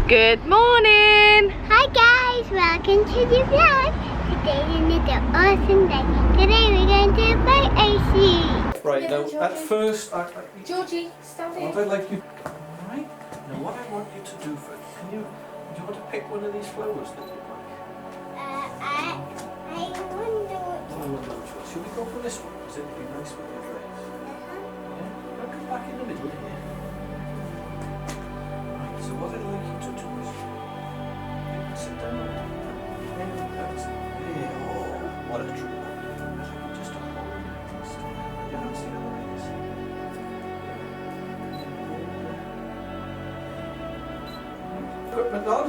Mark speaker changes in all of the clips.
Speaker 1: Good morning!
Speaker 2: Hi guys, welcome to the vlog. Today's another awesome day. Today we're going to a photo shoot.
Speaker 3: Right, now at first,
Speaker 1: Georgie, stand
Speaker 3: what I'd like you, right, now what I want you to do first, do you want to pick one of these flowers that you like?
Speaker 2: I wonder what...
Speaker 3: Should we go for this one? Because it'd be nice with your dress. Yeah, I'll come back in the middle here. Right, so what I'd like you to do is, you can sit down there. Yeah, oh, what a trooper. Just a hold it. You don't see the legs. Equipment on.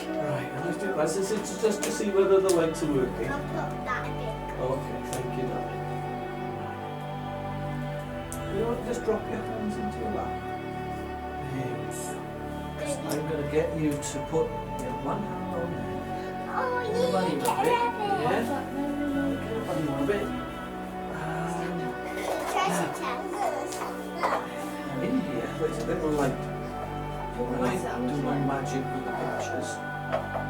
Speaker 3: Right, and let's do that. This is just to see whether the legs are working.
Speaker 2: I'll put that a bit.
Speaker 3: Okay, thank you, darling. You know what, just drop your hands into your lap. There we go. I'm going to get you to put your one hand on there.
Speaker 2: Oh,
Speaker 3: Get a bunny
Speaker 2: yeah,
Speaker 3: rabbit.
Speaker 2: get
Speaker 3: Yeah.
Speaker 2: a
Speaker 3: Get a bunny rabbit.
Speaker 2: treasure chest.
Speaker 3: And in here, there's a little light. When I do my magic with the pictures,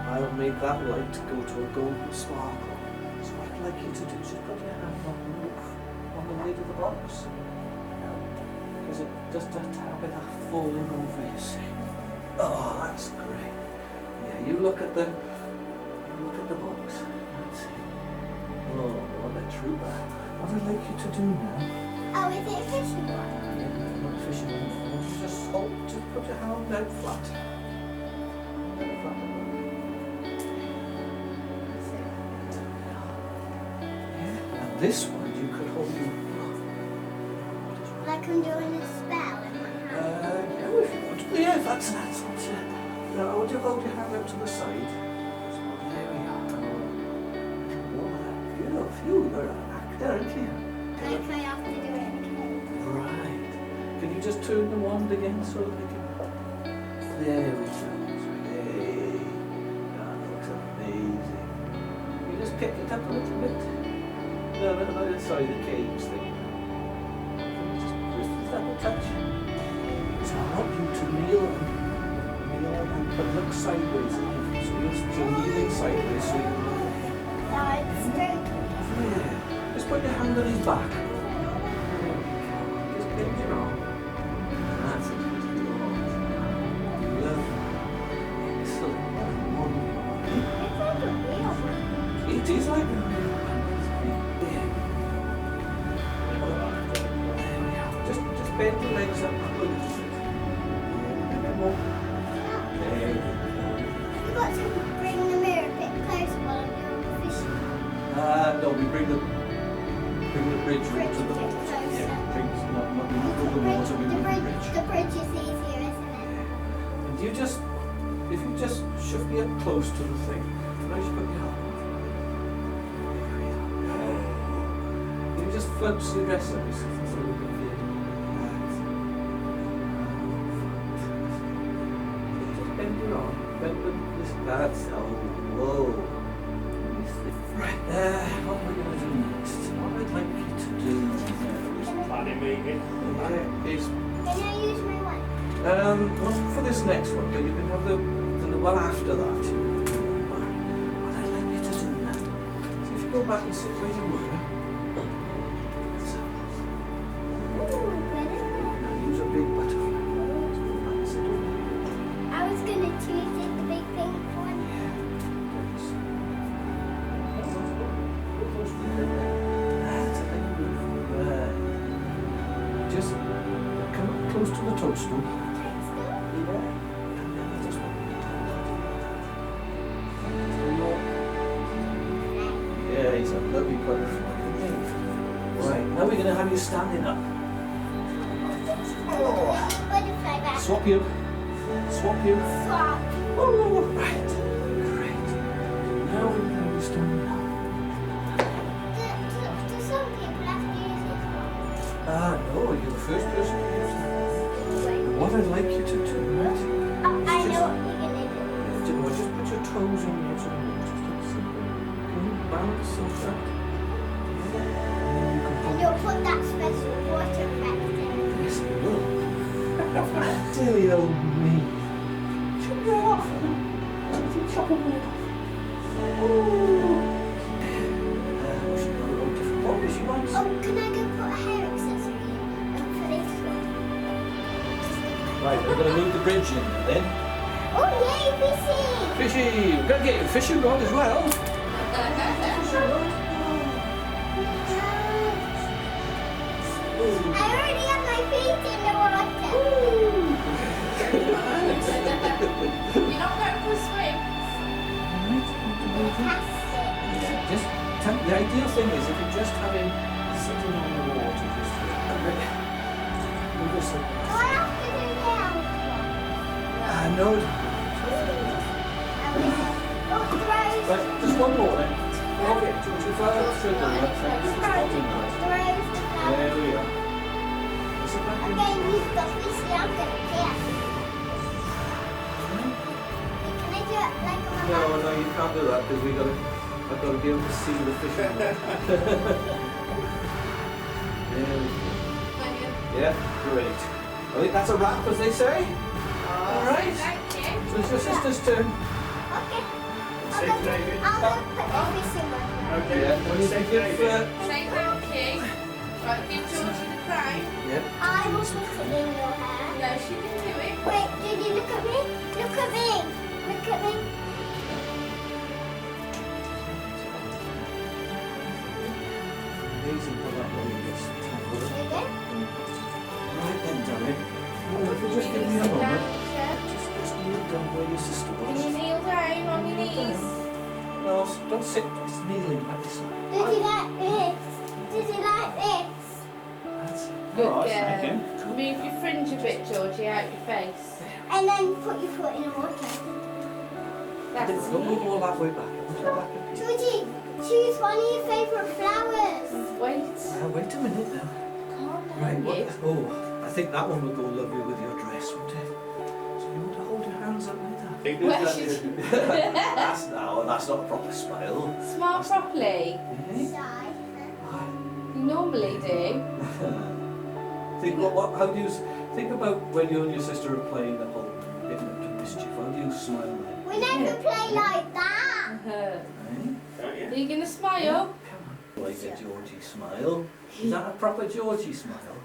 Speaker 3: I'll make that light go to a golden sparkle. So what I'd like you to do is just put your hand on the roof, on the lid of the box. Because it just a bit of falling over, you see. Oh, that's great. Yeah, you look at the box. That's it. Oh, what a trooper. What I'd like you to do now.
Speaker 2: Oh, is it a fishing one?
Speaker 3: Yeah, not fishing one. Just put your hand out flat. Out flat. Yeah, and this one you could hold your.
Speaker 2: Like I'm doing a spell in my hand.
Speaker 3: Yeah, if you want to. Yeah, that's it. Now, would you hold your hand out to the side? There we are. Oh, you're an actor, aren't you?
Speaker 2: Like I have to do it again.
Speaker 3: Right. Can you just turn the wand again so that we can... There we go. Hey, that looks amazing. Can you just pick it up a little bit? No, sorry, the cage thing. Can you just double touch? So I want you to kneel and look sideways at you. So you're kneeling sideways so you can...
Speaker 2: No, it's straight.
Speaker 3: Yeah. Just put your hand on his back. Just bend your arm. That's it. Lovely. Excellent. Wonderful.
Speaker 2: It's like a real one.
Speaker 3: It is like a real one. There we are. Just bend your legs up a little bit. A bit more. There we go.
Speaker 2: You've got to bring the mirror a bit closer while I'm doing the fishing.
Speaker 3: No, we bring the bridge to the water. Yeah, bring not the water, we bring the bridge.
Speaker 2: The bridge is easier, isn't it?
Speaker 3: And you just, if you just shove me up close to the thing, now you put your hand on. There we are. You just floats the dress up, so we can get just bend your arm, bend this, that's, whoa. Right, what we're going to do next, what I'd like you to do is,
Speaker 2: Can I use my one?
Speaker 3: not for this next one, but you can have the one after that. What I'd like you to do now, so if you go back and sit where you were, so, now use a big butterfly. So go back and sit over there.
Speaker 2: I was going to choose it, the big pink one.
Speaker 3: That's a big move. Right. Just come up close to the toadstool. Yeah. And then I just want you to yeah, he's a lovely butterfly. Right, now we're going to have you standing up.
Speaker 2: Butterfly back.
Speaker 3: Swap you. Swap you.
Speaker 2: Swap.
Speaker 3: Oh, right. Great. Now we're going to have you standing up.
Speaker 2: Do some people have to use this one?
Speaker 3: No, you're the first person to use that. And what I'd like you to do, right?
Speaker 2: I know what you're going to do.
Speaker 3: Just put your toes on the edge of the water. Just like so. Can you balance like that? Yeah. And then you can
Speaker 2: And you'll put that special water effect in.
Speaker 3: Yes, I will. Silly old me. They're off. Chop them all off. She's got a lot of different bodies she wants.
Speaker 2: Oh, can I go put a hair accessory in for this one?
Speaker 3: Right, we're going to move the bridge in then.
Speaker 2: Oh, yay, fishing!
Speaker 3: Fishy! We're going to get you a fishing rod as well.
Speaker 2: I already have my feet in the water.
Speaker 1: You're not going for a swim.
Speaker 2: Fantastic.
Speaker 3: Yeah, just the ideal thing is if you just have him sitting on the water, just move this up.
Speaker 2: Do I have to do the elf one?
Speaker 3: No.
Speaker 2: Oh, throws.
Speaker 3: Right, just one more then. Okay, too far through the left side. Just
Speaker 2: Throws
Speaker 3: one
Speaker 2: the
Speaker 3: more.
Speaker 2: flower.
Speaker 3: There we are. Is it back in?
Speaker 2: Okay, you've got fishy. I'm going to get. Can I do it like on my back?
Speaker 3: No, you can't do that because I've got to be able to see the fishing rod. There we go. Yeah, great. I think that's a wrap, as they say. All right. So it's your sister's turn.
Speaker 2: Okay.
Speaker 4: Say David.
Speaker 2: I'll go put the fishing one.
Speaker 4: Okay,
Speaker 3: Yeah,
Speaker 4: well,
Speaker 3: you
Speaker 4: say
Speaker 3: can give.
Speaker 4: David.
Speaker 1: Say thank you. Right, give Georgie the crown.
Speaker 3: Yeah.
Speaker 2: I will put it in your hair.
Speaker 1: No, she can do it.
Speaker 2: Wait, Judy, look at me. Look at me. Look at me.
Speaker 3: Amazing how that one gets tangled up.
Speaker 2: There you go.
Speaker 3: Right then, darling. Well, if you just give me a moment. Just kneel down where your sister
Speaker 1: Can you
Speaker 3: was.
Speaker 1: kneel down on your knees?
Speaker 3: No, don't sit. It's kneeling like this.
Speaker 2: Does he like this? Does he like this?
Speaker 3: That's it.
Speaker 1: Good
Speaker 4: Alright,
Speaker 1: girl.
Speaker 4: thank you.
Speaker 1: Move your fringe a bit, Georgie, out your face.
Speaker 2: And then put your foot in the water.
Speaker 1: That's
Speaker 3: Don't move
Speaker 1: it.
Speaker 3: all that way back. Move back a bit.
Speaker 2: Georgie, choose one of your favourite flowers.
Speaker 1: Wait.
Speaker 3: Wait a minute now.
Speaker 1: Calm down,
Speaker 3: Right,
Speaker 1: you.
Speaker 3: oh, I think that one would go lovely with your dress, wouldn't it? So you want to hold your hands up like that?
Speaker 4: He does
Speaker 1: Well,
Speaker 4: that,
Speaker 1: she's-
Speaker 3: That's not a proper smile.
Speaker 1: Smile properly.
Speaker 3: Eh?
Speaker 2: Side.
Speaker 1: You normally do.
Speaker 3: Think how do you think about when you and your sister are playing at home, getting up to mischief? How do you smile then?
Speaker 2: We never play like that.
Speaker 3: Eh?
Speaker 4: don't you?
Speaker 1: Are you going to smile?
Speaker 3: Come on. Like a Georgie smile. Is that a proper Georgie smile?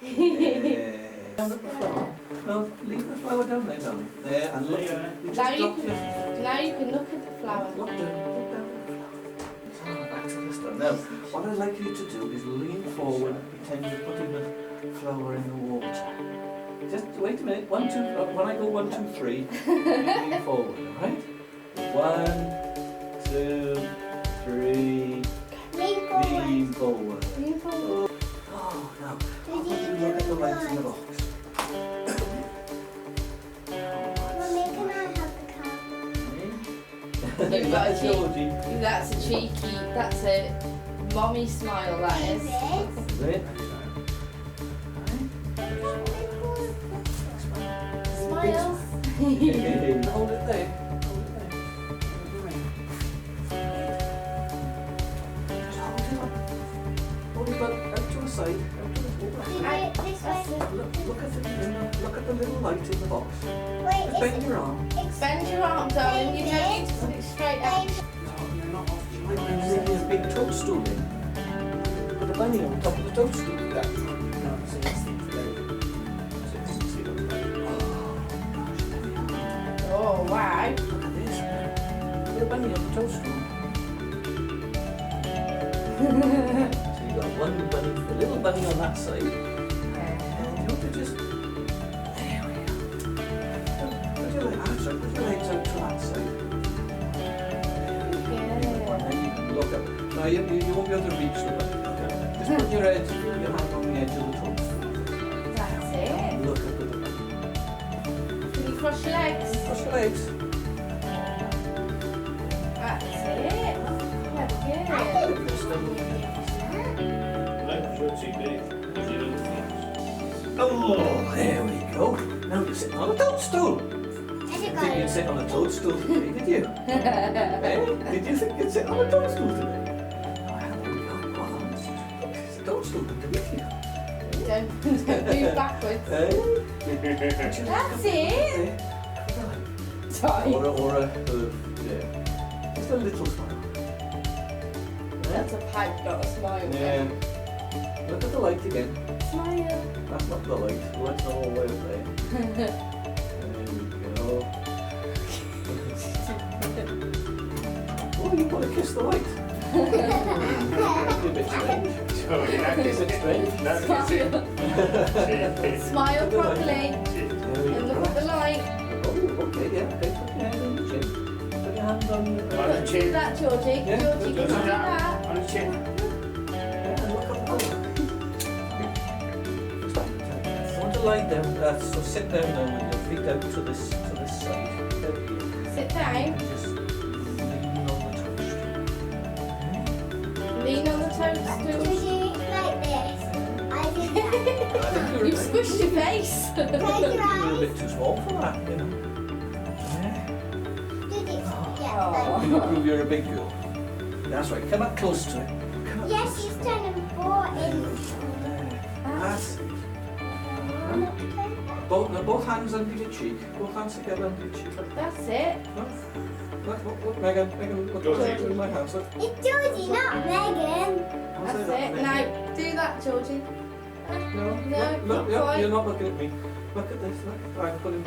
Speaker 3: Yeah. Down at the flower. No, leave the flower down there, darling. There, and look. You just
Speaker 1: Now you
Speaker 3: drop
Speaker 1: can,
Speaker 3: your
Speaker 1: now you can look at the flower.
Speaker 3: Look down the flower. So back to the start. Now, what I'd like you to do is lean forward and pretend you're putting the flower in the water. Just wait a minute. 1, 2. When I go 1, 2, 3, lean forward. All right? 1, 2, 3.
Speaker 2: Lean forward.
Speaker 3: Lean forward.
Speaker 1: Lean forward.
Speaker 3: Oh, now I want you to look at the lights in the box.
Speaker 2: Mummy, can I have the card?
Speaker 1: You've got a
Speaker 3: That's Georgie.
Speaker 1: That's a cheeky, that's a mommy smile, that is.
Speaker 2: This.
Speaker 3: Is it?
Speaker 1: Smile.
Speaker 3: Hold it there. Just hold it up. Hold it up out to the side. Out to the
Speaker 2: This way.
Speaker 3: Look at the little light in the box.
Speaker 2: Wait,
Speaker 3: Just bend your arm.
Speaker 1: Bend your arm, darling. You don't need to put it straight out.
Speaker 3: You might be really a big toadstool in. Put a bunny on top of the toadstool.
Speaker 1: Oh, wow.
Speaker 3: Look at this. Put a bunny on the toadstool. So you've got one bunny, a little bunny on that side. And you have to just. There we go. Put your legs out, put your legs out to that side. And then you can look up. Now you won't be able to reach the bunny. Just put your hand on the edge of the toadstool.
Speaker 1: That's it.
Speaker 3: Look up at the bunny.
Speaker 1: Can you cross your legs?
Speaker 3: Cross your legs.
Speaker 1: That's it. Very good.
Speaker 3: Just double.
Speaker 4: No, you're too big. Because you don't think.
Speaker 3: Oh, there we go. Now you're sitting on a toadstool.
Speaker 2: Has it
Speaker 3: Did
Speaker 2: got
Speaker 3: you sit on a toadstool today, did you? Eh? Did you think you'd sit on a toadstool today? Oh, there we go. Wow. It's a toadstool underneath you.
Speaker 1: Don't move backwards.
Speaker 3: Eh?
Speaker 1: That's it. time.
Speaker 3: Or a yeah. Just a little smile.
Speaker 1: That's a pipe, not a smile.
Speaker 3: Yeah. Look at the light again.
Speaker 1: Smile.
Speaker 3: That's not the light. The light's not all the way up there. There we go. Oh, you want to kiss the light? That'd be a bit strange.
Speaker 4: Oh, yeah,
Speaker 3: That'd be a bit strange.
Speaker 4: that's it.
Speaker 1: Smile properly.
Speaker 3: There we
Speaker 1: And look
Speaker 3: go.
Speaker 1: at the light.
Speaker 3: Oh, okay, yeah. Okay, put your hand on your chin. Put your hand on your
Speaker 4: On the
Speaker 1: Do
Speaker 4: chin.
Speaker 1: that, Georgie.
Speaker 3: Yeah.
Speaker 1: Georgie, can you do
Speaker 4: Just
Speaker 1: that?
Speaker 4: that. On the chin.
Speaker 3: and look at the light. I want to lie down. So sit down now with your feet out to this side. Out here.
Speaker 1: Sit down.
Speaker 3: And just lean on the toast.
Speaker 1: Lean on the toadstool.
Speaker 2: Do you like this? I did that.
Speaker 3: I think
Speaker 1: You've squished your face.
Speaker 2: Close your
Speaker 3: You're a
Speaker 2: eyes.
Speaker 3: bit too small for that, you know. Yeah.
Speaker 2: Do this. Yeah,
Speaker 1: Oh.
Speaker 3: You can prove you're a big girl. That's right. Come up close to it. Come up
Speaker 2: Yes,
Speaker 3: close.
Speaker 2: she's turning 4 inches.
Speaker 3: There. That's it. Both hands under your cheek. Both hands together under your cheek.
Speaker 1: That's it.
Speaker 3: Look, Megan, look
Speaker 4: Georgie.
Speaker 3: through my hands. Look.
Speaker 2: It's Georgie, not Megan.
Speaker 1: That's it. Now, do that, Georgie.
Speaker 3: No,
Speaker 1: No,
Speaker 3: look,
Speaker 1: not
Speaker 3: yeah,
Speaker 1: quite.
Speaker 3: you're not looking at me. Look at this. Look. I'm putting.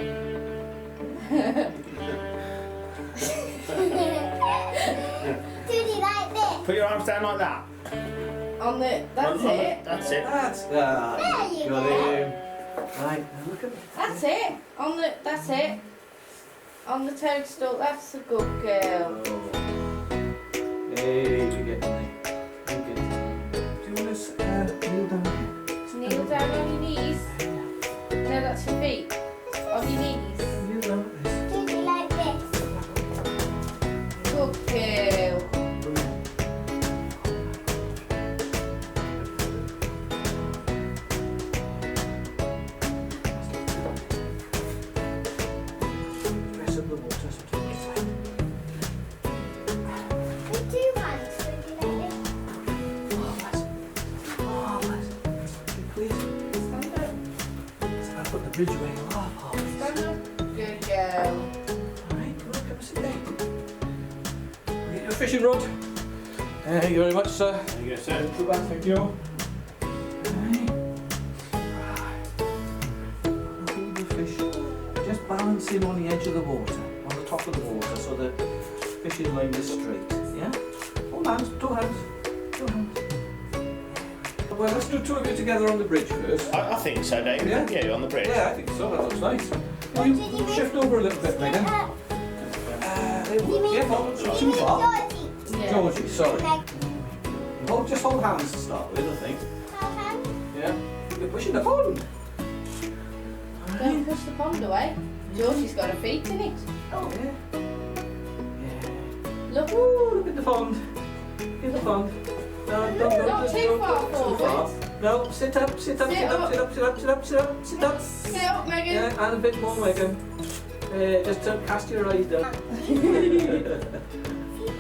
Speaker 2: Judy, like this.
Speaker 4: Put your arms down like that.
Speaker 1: On the. That's
Speaker 4: On the-
Speaker 1: it.
Speaker 4: That's it.
Speaker 3: That's
Speaker 2: There you
Speaker 3: got
Speaker 2: go.
Speaker 3: him. Right, now look at this.
Speaker 1: That's it. On the. That's it. On the toadstool. That's a good girl.
Speaker 3: Oh. Hey, we get there. We get there. Do you want to kneel down here?
Speaker 1: Kneel down on your knees. No, that's your feet. On your knees.
Speaker 3: Kneel down like this.
Speaker 2: Judy, like this.
Speaker 1: Good girl.
Speaker 3: Press up the water so it gets wet.
Speaker 2: With 2 hands, Judy, like this.
Speaker 3: Marvellous. Please.
Speaker 1: Stand up.
Speaker 3: So I put the bridge away. Oh, marvellous.
Speaker 1: Stand up. Good girl.
Speaker 3: Alright, come on, come and sit there. We get your fishing rod. Thank you very much, sir.
Speaker 4: There you go, sir.
Speaker 3: Put that, thank you. Right. Hold the fish. Just balancing on the edge of the water, on the top of the water, so the fishing line is straight. Yeah? Hold hands, 2 hands. 2 hands. Well, let's do 2 of you together on the bridge first.
Speaker 4: I think so, David.
Speaker 3: Yeah?
Speaker 4: Yeah, on the bridge.
Speaker 3: Yeah, I think so. That looks nice.
Speaker 2: What
Speaker 3: Can
Speaker 2: did you
Speaker 3: you
Speaker 2: mean?
Speaker 3: shift over a little bit, Megan? There we
Speaker 2: You
Speaker 3: go.
Speaker 2: mean,
Speaker 3: Yeah, not
Speaker 2: you
Speaker 3: too
Speaker 2: mean
Speaker 3: far.
Speaker 2: Georgie?
Speaker 1: Yeah.
Speaker 3: Georgie, sorry.
Speaker 2: Meg,
Speaker 3: Just hold hands to start with, I think.
Speaker 2: how hands?
Speaker 3: Yeah. You're pushing the pond.
Speaker 1: Don't push the pond away. Georgie's got her feet in it.
Speaker 2: Oh,
Speaker 3: Yeah. Yeah.
Speaker 1: Look.
Speaker 3: Ooh, look at the pond. In the pond. No, don't
Speaker 1: Not
Speaker 3: just
Speaker 1: too
Speaker 3: don't
Speaker 1: far
Speaker 3: go too far.
Speaker 1: forward.
Speaker 3: No, sit up, sit up,
Speaker 1: Sit
Speaker 3: sit up,
Speaker 1: up.
Speaker 3: sit up, sit up, sit up, sit up, sit up.
Speaker 1: Sit up, Megan.
Speaker 3: Yeah, and a bit more, Megan. Just cast your eyes down.
Speaker 2: sit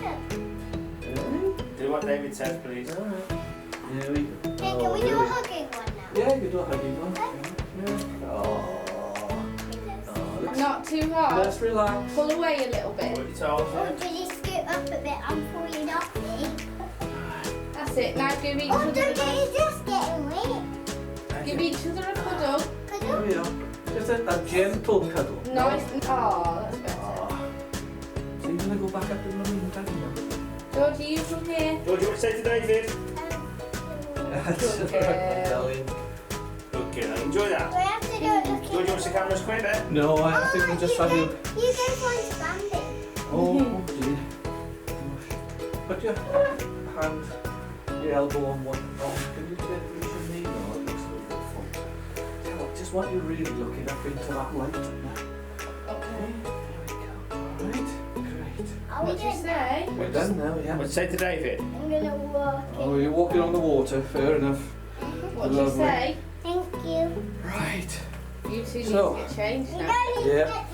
Speaker 2: up.
Speaker 4: Do what David says, please.
Speaker 3: Alright. There we go.
Speaker 2: Hey, can we do a hugging one now?
Speaker 3: Yeah, you can do a hugging one. Yeah. Oh. Let's,
Speaker 1: Not too hard.
Speaker 3: let's relax.
Speaker 1: Pull away a little
Speaker 4: Put
Speaker 1: bit.
Speaker 4: your toes
Speaker 2: Oh,
Speaker 4: in.
Speaker 2: did you scoot up a bit? I'm falling off me.
Speaker 1: That's it. Now give each
Speaker 2: Oh,
Speaker 1: other
Speaker 2: Georgie,
Speaker 1: a
Speaker 2: it's just getting wet.
Speaker 1: give each other a cuddle.
Speaker 2: Could
Speaker 3: There
Speaker 2: you?
Speaker 3: we are. Just a gentle cuddle.
Speaker 1: Nice. Oh, that's better.
Speaker 3: Ah. So you're gonna go back up to mummy and daddy now?
Speaker 1: Georgie, you from here.
Speaker 4: George, what to say to David?
Speaker 3: That's
Speaker 1: Good
Speaker 3: right,
Speaker 1: girl.
Speaker 3: darling.
Speaker 4: Okay, then enjoy
Speaker 2: Do
Speaker 4: that.
Speaker 2: I have to do it looking?
Speaker 4: George, you want to see cameras quick then?
Speaker 3: No, I think we'll just have you.
Speaker 2: You guys want standing.
Speaker 3: Oh dear. Gosh. Put your hand, your elbow on one arm. Can you reach your knee? No, it looks a little bit full. Tell you what, just want you really looking up into that light.
Speaker 1: Okay.
Speaker 3: There we go. Right, great.
Speaker 2: Are we
Speaker 1: What'd you
Speaker 2: doing
Speaker 1: say?
Speaker 3: We're done now, yeah.
Speaker 4: What to say to David?
Speaker 2: I'm gonna walk.
Speaker 3: Oh, you're walking on the water. Fair enough.
Speaker 1: What'd you
Speaker 3: Lovely.
Speaker 1: say?
Speaker 2: Thank you.
Speaker 3: Right.
Speaker 1: You two need
Speaker 3: So-
Speaker 1: to get changed
Speaker 2: You
Speaker 1: now.
Speaker 2: guys need to
Speaker 3: Yeah.
Speaker 2: get